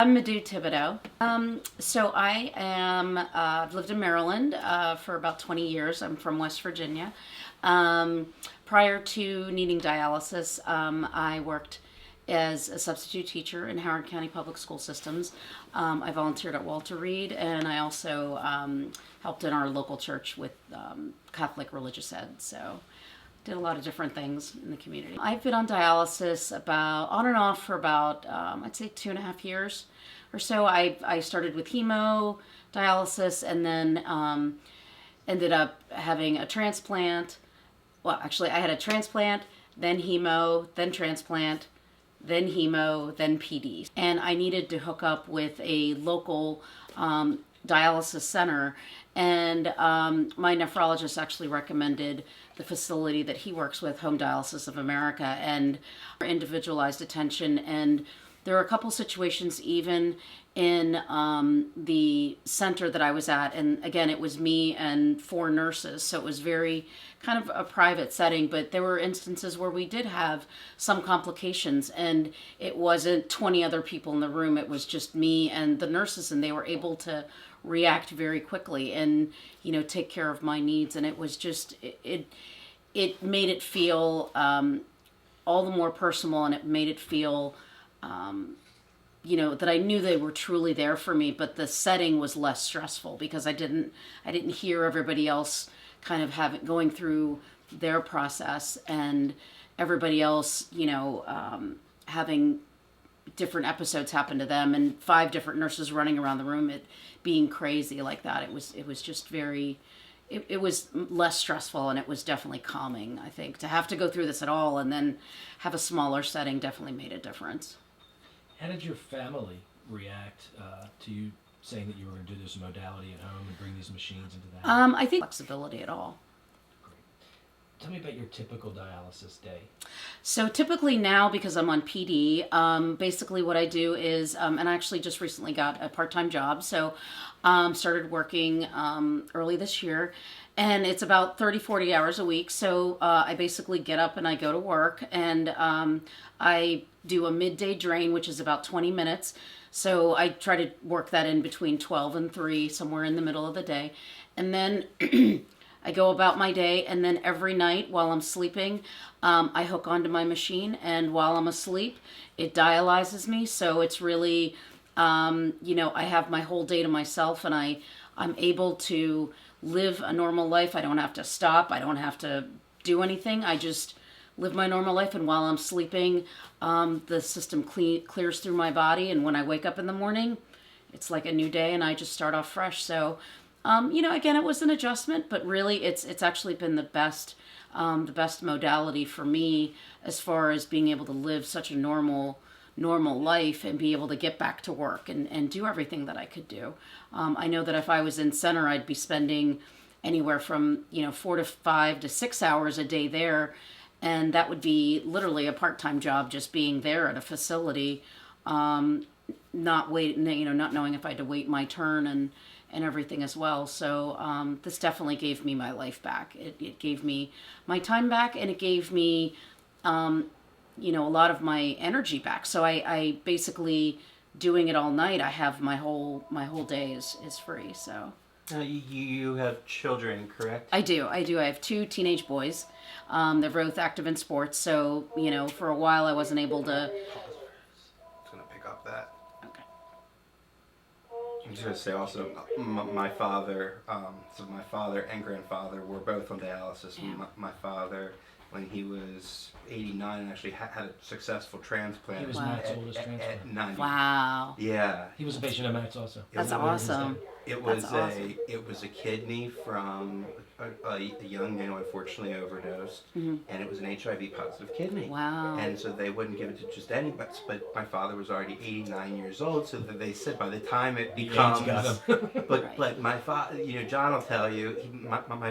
I'm Madhu Thibodeau. So I am, I've lived in Maryland for about 20 years. I'm from West Virginia. Prior to needing dialysis, I worked as a substitute teacher in Howard County Public School Systems. I volunteered at Walter Reed, and I also helped in our local church with Catholic religious ed. So did a lot of different things in the community. I've been on dialysis about on and off for about I'd say 2.5 years or so. I started with hemo dialysis and then ended up having a transplant. Well, actually, I had a transplant, then hemo, then transplant, then hemo, then PD. And I needed to hook up with a local dialysis center, and my nephrologist actually recommended the facility that he works with, Home Dialysis of America, and individualized attention. And there are a couple situations even in the center that I was at, and again, it was me and 4 nurses, so it was very kind of a private setting, but there were instances where we did have some complications, and it wasn't 20 other people in the room, it was just me and the nurses, and they were able to react very quickly and, you know, take care of my needs. And it was just, it made it feel all the more personal, and it made it feel you know, that I knew they were truly there for me, but the setting was less stressful because I didn't hear everybody else kind of going through their process, and everybody else, you know, having different episodes happen to them, and 5 different nurses running around the room, it being crazy like that. It was just very, it was less stressful, and it was definitely calming. I think to have to go through this at all and then have a smaller setting definitely made a difference. How did your family react to you saying that you were going to do this modality at home and bring these machines into the house? I think flexibility at all. Great. Tell me about your typical dialysis day. So typically now, because I'm on PD, basically what I do is, and I actually just recently got a part-time job, so started working early this year, and it's about 30-40 hours a week. So I basically get up and I go to work, and I do a midday drain, which is about 20 minutes. So I try to work that in between 12 and 3, somewhere in the middle of the day. And then I go about my day, and then every night while I'm sleeping, I hook onto my machine, and while I'm asleep, it dialyzes me. So it's really, you know, I have my whole day to myself, and I'm able to live a normal life. I don't have to stop. I don't have to do anything. I just live my normal life, and while I'm sleeping, the system clears through my body, and when I wake up in the morning, it's like a new day, and I just start off fresh. So, you know, again, it was an adjustment, but really, it's actually been the best modality for me as far as being able to live such a normal life and be able to get back to work and do everything that I could do. I know that if I was in center, I'd be spending anywhere from, you know, 4 to 5 to 6 hours a day there. And that would be literally a part-time job, just being there at a facility, not knowing if I had to wait my turn and everything as well. So this definitely gave me my life back. It gave me my time back, and it gave me, you know, a lot of my energy back. So I basically, doing it all night, I have my whole day is free. So. You have children, correct? I do. I have 2 teenage boys. They're both active in sports, so, you know, for a while I wasn't able to. It's going to pick up that. Okay. I'm just going to say also, my father, so my father and grandfather were both on dialysis. Yeah. My father, when he was 89, actually had a successful transplant. He was Matt's oldest transplant. At 90. Wow. Yeah. He was a patient of Matt's also. That's awesome. It was a kidney from a young man who unfortunately overdosed, and it was an HIV positive kidney. Wow. And so they wouldn't give it to just anybody. But my father was already 89 years old, so that they said by the time it becomes, but my father, you know, John will tell you,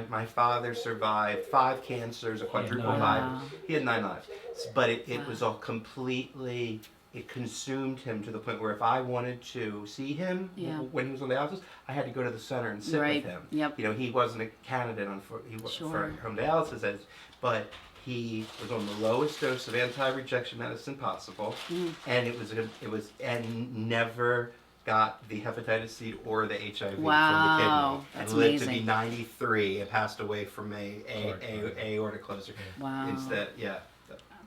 my father survived 5 cancers, a quadruple high. He had 9 lives, but it was all completely. It consumed him to the point where if I wanted to see him when he was on dialysis, I had to go to the center and sit with him. Yep. You know, he wasn't a candidate for home dialysis, but he was on the lowest dose of anti-rejection medicine possible, and and never got the hepatitis C or the HIV from the Wow, kidney, that's and lived to amazing. be 93 and passed away from aortic closure. Wow. Instead, yeah.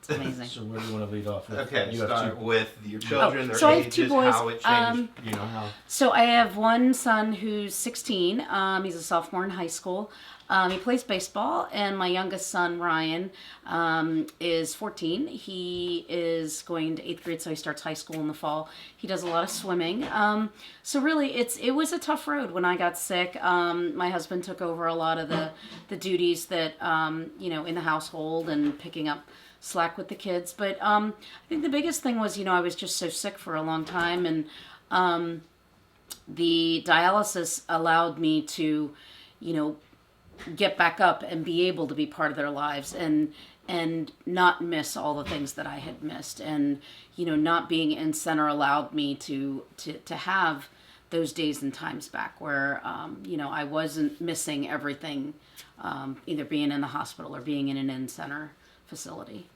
That's amazing. So where do you want to lead off with? Okay, You have start two. with your children, their so I have two ages, boys. how it changed, you know, how. So I have one son who's 16. He's a sophomore in high school. He plays baseball, and my youngest son Ryan is 14. He is going to 8th grade, so he starts high school in the fall. He does a lot of swimming. So really, it was a tough road when I got sick. My husband took over a lot of the duties that in the household and picking up slack with the kids. But I think the biggest thing was I was just so sick for a long time, and the dialysis allowed me to get back up and be able to be part of their lives and not miss all the things that I had missed, and not being in center allowed me to have those days and times back where I wasn't missing everything, either being in the hospital or being in an in-center facility.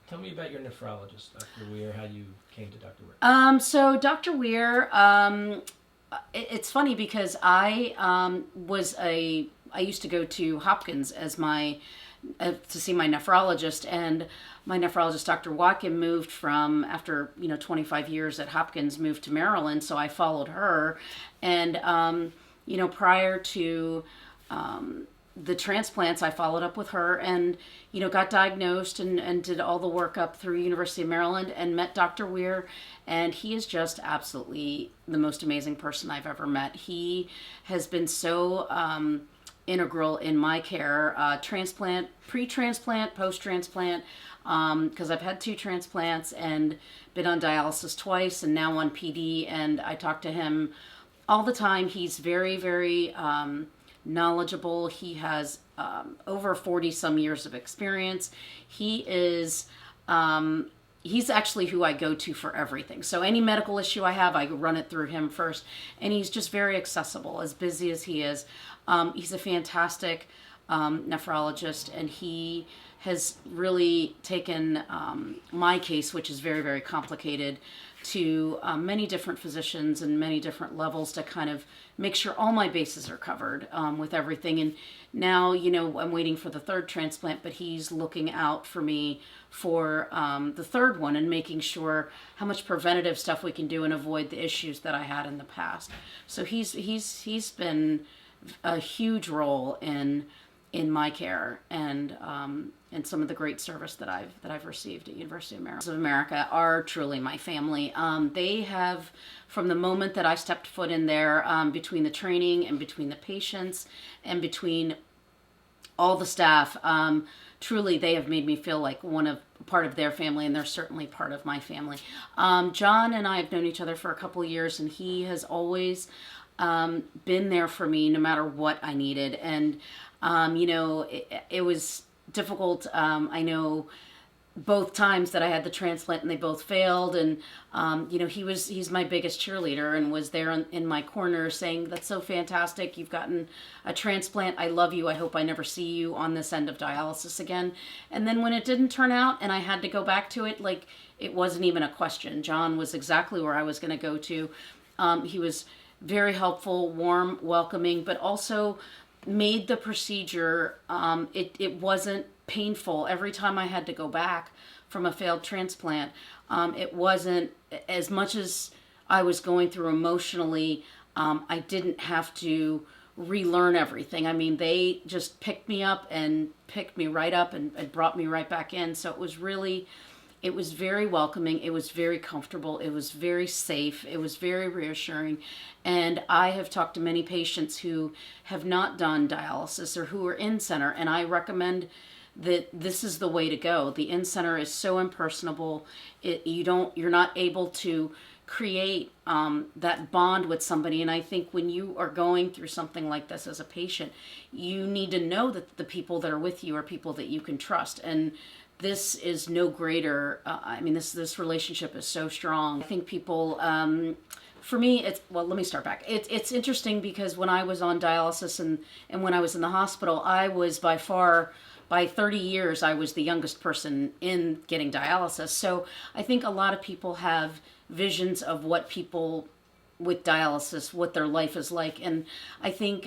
Tell me about your nephrologist, Dr. Weir, how you came to Dr. Weir. So Dr. Weir, it's funny because I used to go to Hopkins as to see my nephrologist, and my nephrologist, Dr. Watkin, moved from, after 25 years at Hopkins, moved to Maryland, so I followed her, and prior to the transplants, I followed up with her and got diagnosed and did all the workup through University of Maryland and met Dr. Weir, and he is just absolutely the most amazing person I've ever met. He has been so integral in my care, transplant, pre-transplant, post-transplant, because I've had 2 transplants and been on dialysis twice and now on PD, and I talk to him all the time. He's very, very knowledgeable. He has over 40 some years of experience. He is he's actually who I go to for everything. So any medical issue I have, I run it through him first, and he's just very accessible, as busy as he is. He's a fantastic nephrologist, and he has really taken my case, which is very, very complicated, to many different physicians and many different levels to kind of make sure all my bases are covered with everything. And now, I'm waiting for the 3rd transplant, but he's looking out for me for the 3rd one and making sure how much preventative stuff we can do and avoid the issues that I had in the past. So he's been a huge role in my care and some of the great service that I've received at University of Maryland. Of America are truly my family. They have, from the moment that I stepped foot in there, between the training and between the patients and between all the staff, truly they have made me feel like part of their family, and they're certainly part of my family. John and I have known each other for a couple of years, and he has always been there for me no matter what I needed. And it was difficult. I know both times that I had the transplant and they both failed, and he's my biggest cheerleader and was there in my corner saying, "That's so fantastic, you've gotten a transplant, I love you, I hope I never see you on this end of dialysis again." And then when it didn't turn out and I had to go back to it, like, it wasn't even a question. John was exactly where I was going to go to. He was very helpful, warm, welcoming, but also made the procedure, it wasn't painful. Every time I had to go back from a failed transplant, it wasn't, as much as I was going through emotionally, I didn't have to relearn everything. I mean, they just picked me up and picked me right up and brought me right back in. So it was very welcoming. It was very comfortable. It was very safe. It was very reassuring. And I have talked to many patients who have not done dialysis or who are in center, and I recommend that this is the way to go. The in center is so impersonable. You're not able to create that bond with somebody. And I think when you are going through something like this as a patient, you need to know that the people that are with you are people that you can trust. And this is no greater. This relationship is so strong. I think people, for me, let me start back. It's interesting because when I was on dialysis and when I was in the hospital, I was by far by 30 years, I was the youngest person in getting dialysis. So I think a lot of people have visions of what people with dialysis, what their life is like. And I think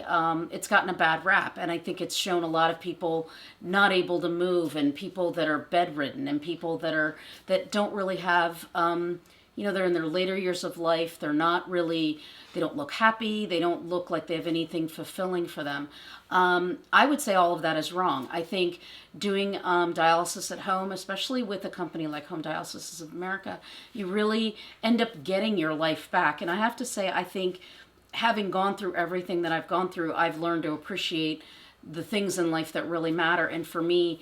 it's gotten a bad rap. And I think it's shown a lot of people not able to move, and people that are bedridden, and people that don't really have, they're in their later years of life. They don't look happy. They don't look like they have anything fulfilling for them. I would say all of that is wrong. I think doing dialysis at home, especially with a company like Home Dialysis of America, you really end up getting your life back. And I have to say, I think having gone through everything that I've gone through, I've learned to appreciate the things in life that really matter. And for me,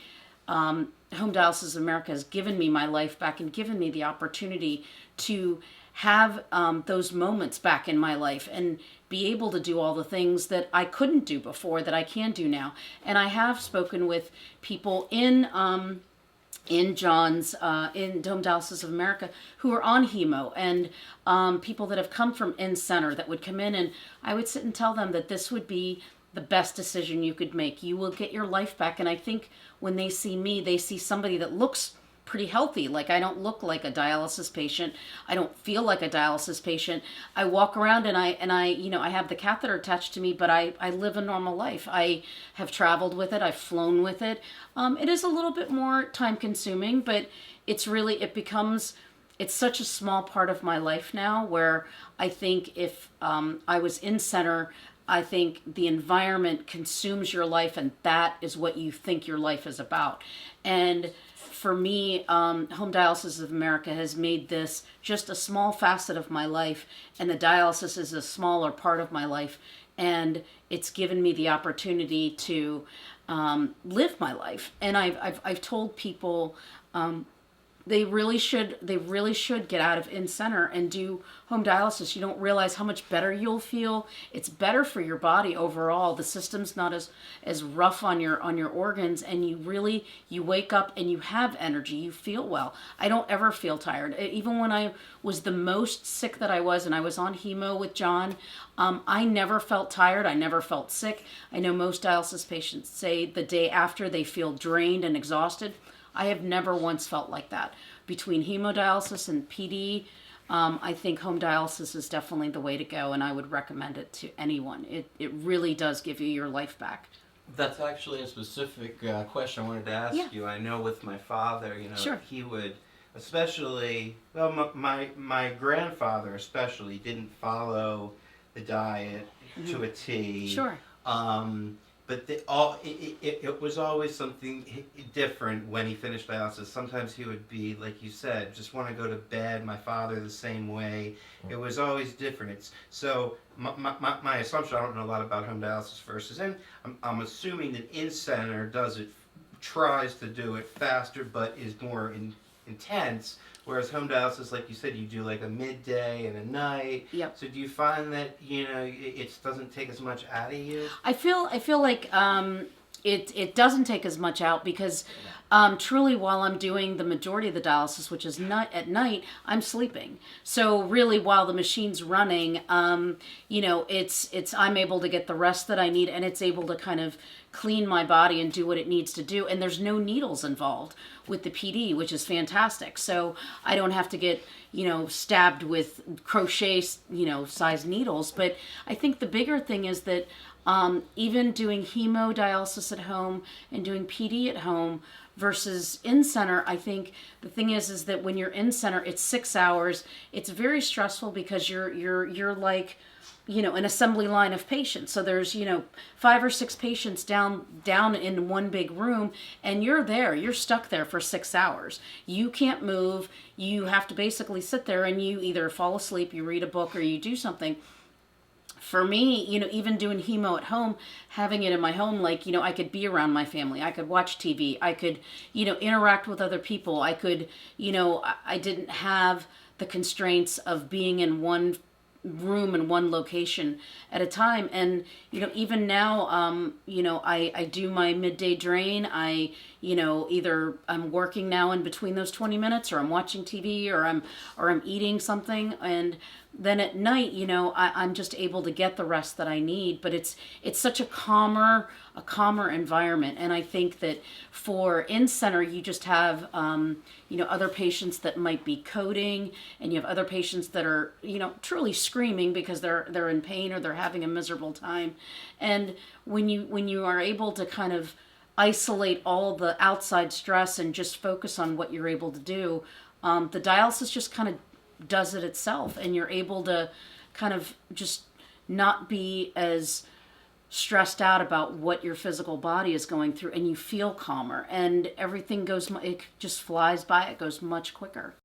Home Dialysis of America has given me my life back and given me the opportunity to have those moments back in my life and be able to do all the things that I couldn't do before that I can do now. And I have spoken with people in John's, in Home Dialysis of America, who are on hemo, and people that have come from in-center that would come in, and I would sit and tell them that this would be the best decision you could make. You will get your life back. And I think when they see me, they see somebody that looks pretty healthy. Like, I don't look like a dialysis patient. I don't feel like a dialysis patient. I walk around and I have the catheter attached to me, but I live a normal life. I have traveled with it. I've flown with it. It is a little bit more time consuming, but it's such a small part of my life now, where I think if I was in center, I think the environment consumes your life, and that is what you think your life is about. And for me, Home Dialysis of America has made this just a small facet of my life, and the dialysis is a smaller part of my life. And it's given me the opportunity to live my life. And I've told people they really should get out of in-center and do home dialysis. You don't realize how much better you'll feel. It's better for your body overall. The system's not as rough on your organs, and you wake up and you have energy. You feel well. I don't ever feel tired. Even when I was the most sick that I was, and I was on hemo with John, I never felt tired. I never felt sick. I know most dialysis patients say the day after they feel drained and exhausted. I have never once felt like that. Between hemodialysis and PD, I think home dialysis is definitely the way to go, and I would recommend it to anyone. It really does give you your life back. That's actually a specific question I wanted to ask you. I know with my father, Sure. He would, especially, well, my grandfather especially didn't follow the diet to a T. Sure. But it was always something different when he finished dialysis. Sometimes he would be, like you said, just want to go to bed. My father the same way. It was always different. So my assumption, I don't know a lot about home dialysis versus in. I'm assuming that in-center tries to do it faster, but is more intense. Whereas home dialysis, like you said, you do like a midday and a night. Yep. So do you find that it doesn't take as much out of you? I feel like it doesn't take as much out, because truly, while I'm doing the majority of the dialysis, which is not at night, I'm sleeping. So really, while the machine's running, it's I'm able to get the rest that I need, and it's able to kind of clean my body and do what it needs to do. And there's no needles involved with the PD, which is fantastic. So I don't have to get, stabbed with crochet, size needles. But I think the bigger thing is that even doing hemodialysis at home and doing PD at home versus in-center, I think the thing is that when you're in-center, it's 6 hours. It's very stressful because you're like, an assembly line of patients. So there's, 5 or 6 patients down in one big room, and you're stuck there for 6 hours. You can't move. You have to basically sit there, and you either fall asleep, you read a book, or you do something. For me, even doing hemo at home, having it in my home, like, I could be around my family. I could watch TV. I could, interact with other people. I could, I didn't have the constraints of being in one room in one location at a time. And even now, I do my midday drain. I either I'm working now in between those 20 minutes, or I'm watching TV, or I'm eating something, and then at night, I'm just able to get the rest that I need. But it's such a calmer environment, and I think that for in center, you just have other patients that might be coding, and you have other patients that are truly screaming because they're in pain or they're having a miserable time. And when you are able to kind of isolate all the outside stress and just focus on what you're able to do, the dialysis just kind of does it itself, and you're able to kind of just not be as stressed out about what your physical body is going through, and you feel calmer, and everything it just flies by. It goes much quicker.